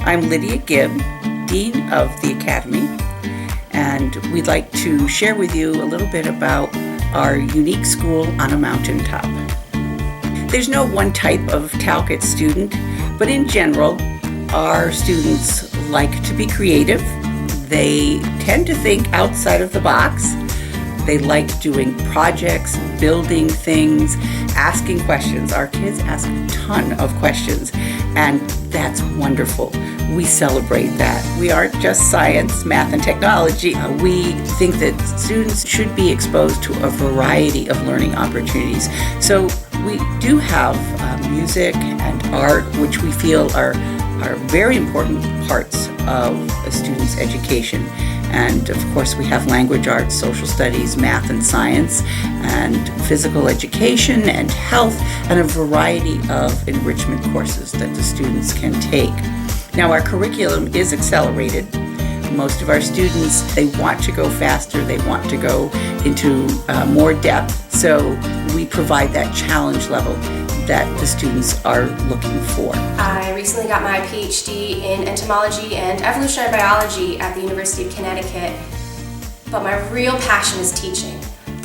I'm Lydia Gibb, Dean of the Academy, and we'd like to share with you a little bit about our unique school on a mountaintop. There's no one type of Talcott student, but in general, our students like to be creative. They tend to think outside of the box. They like doing projects, building things, asking questions. Our kids ask a ton of questions, and that's wonderful. We celebrate that. We aren't just science, math, and technology. We think that students should be exposed to a variety of learning opportunities. So we do have music and art, which we feel are very important parts of a student's education. And of course, we have language arts, social studies, math and science, and physical education and health, and a variety of enrichment courses that the students can take. Now, our curriculum is accelerated. Most of our students, they want to go faster, they want to go into more depth, so we provide that challenge level that the students are looking for. I recently got my PhD in entomology and evolutionary biology at the University of Connecticut, but my real passion is teaching.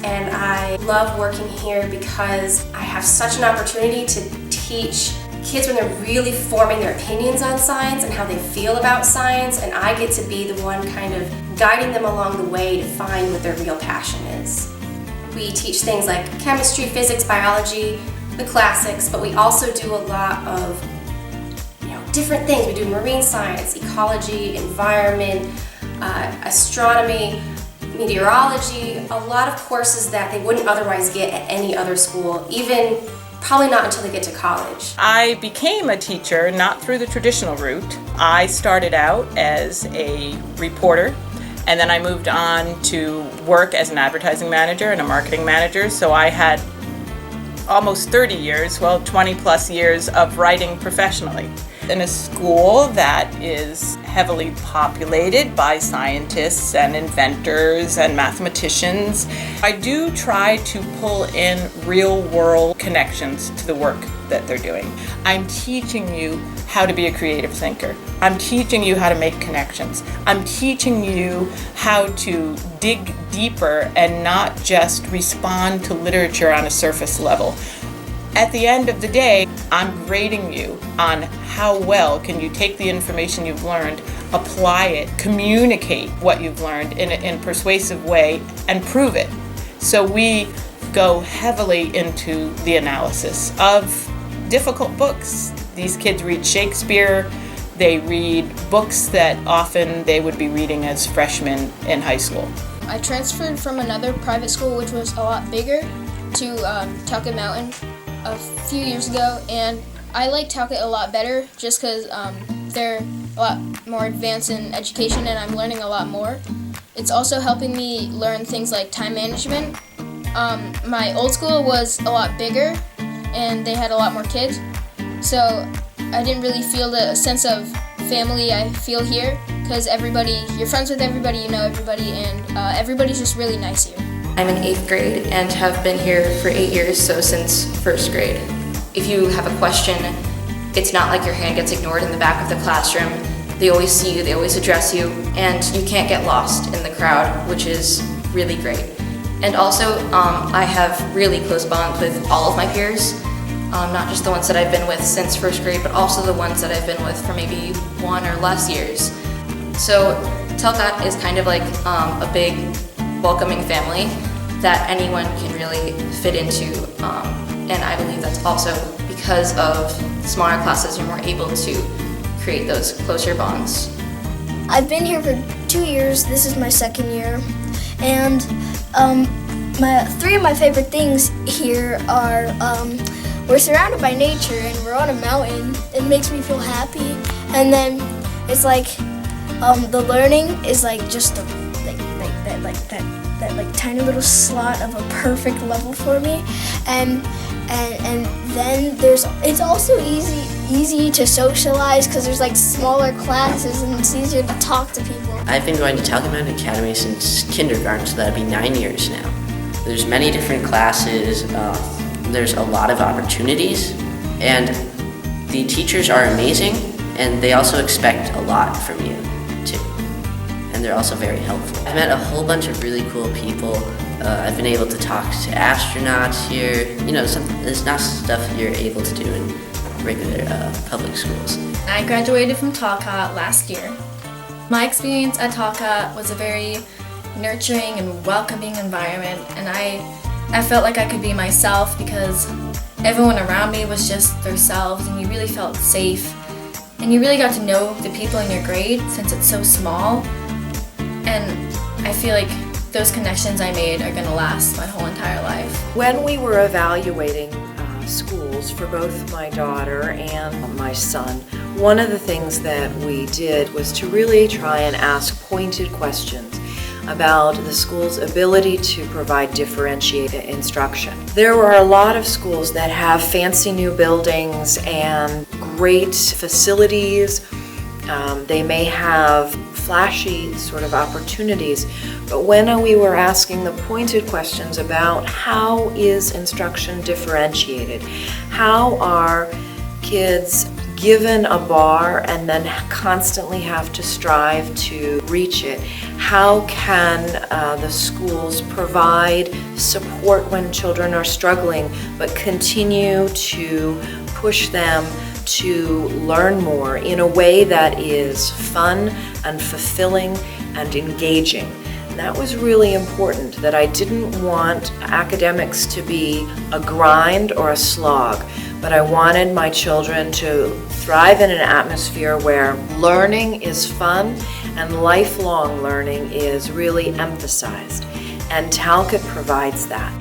And I love working here because I have such an opportunity to teach kids when they're really forming their opinions on science and how they feel about science, and I get to be the one kind of guiding them along the way to find what their real passion is. We teach things like chemistry, physics, biology, the classics, but we also do a lot of different things. We do marine science, ecology, environment, astronomy, meteorology, a lot of courses that they wouldn't otherwise get at any other school, even probably not until they get to college. I became a teacher not through the traditional route. I started out as a reporter, and then I moved on to work as an advertising manager and a marketing manager, so I had almost 30 years, 20 plus years of writing professionally. In a school that is heavily populated by scientists and inventors and mathematicians, I do try to pull in real world connections to the work that they're doing. I'm teaching you how to be a creative thinker. I'm teaching you how to make connections. I'm teaching you how to dig deeper and not just respond to literature on a surface level. At the end of the day, I'm grading you on how well can you take the information you've learned, apply it, communicate what you've learned in a persuasive way, and prove it. So we go heavily into the analysis of difficult books. These kids read Shakespeare, they read books that often they would be reading as freshmen in high school. I transferred from another private school, which was a lot bigger, to Talcott Mountain a few years ago, and I like Talcott a lot better just because they're a lot more advanced in education and I'm learning a lot more. It's also helping me learn things like time management. My old school was a lot bigger and they had a lot more kids, so I didn't really feel the sense of family I feel here because you're friends with everybody, you know everybody, and everybody's just really nice here. I'm in 8th grade and have been here for 8 years, so since 1st grade. If you have a question, it's not like your hand gets ignored in the back of the classroom. They always see you, they always address you, and you can't get lost in the crowd, which is really great. And also, I have really close bonds with all of my peers, not just the ones that I've been with since 1st grade, but also the ones that I've been with for maybe 1 or less years. So Talcott is kind of like a big welcoming family that anyone can really fit into, and I believe that's also because of smaller classes you're more able to create those closer bonds. I've been here for 2 years, this is my 2nd year, and three of my favorite things here are we're surrounded by nature and we're on a mountain. It makes me feel happy, and then it's like the learning is like just that tiny little slot of a perfect level for me, and then it's also easy to socialize because there's like smaller classes and it's easier to talk to people. I've been going to Talcott Mountain Academy since kindergarten, so that'd be 9 years now. There's many different classes, there's a lot of opportunities, and the teachers are amazing. And they also expect a lot from you, too. And they're also very helpful. I've met a whole bunch of really cool people. I've been able to talk to astronauts here. You know, it's not stuff you're able to do in regular public schools. I graduated from Talcott last year. My experience at Talcott was a very nurturing and welcoming environment, and I felt like I could be myself because everyone around me was just themselves, and you really felt safe. And you really got to know the people in your grade since it's so small. And I feel like those connections I made are going to last my whole entire life. When we were evaluating schools for both my daughter and my son, one of the things that we did was to really try and ask pointed questions about the school's ability to provide differentiated instruction. There are a lot of schools that have fancy new buildings and great facilities. They may have flashy sort of opportunities, but when we were asking the pointed questions about how is instruction differentiated, how are kids given a bar and then constantly have to strive to reach it, how can the schools provide support when children are struggling but continue to push them to learn more in a way that is fun and fulfilling and engaging. And that was really important, that I didn't want academics to be a grind or a slog, but I wanted my children to thrive in an atmosphere where learning is fun and lifelong learning is really emphasized. And Talcott provides that.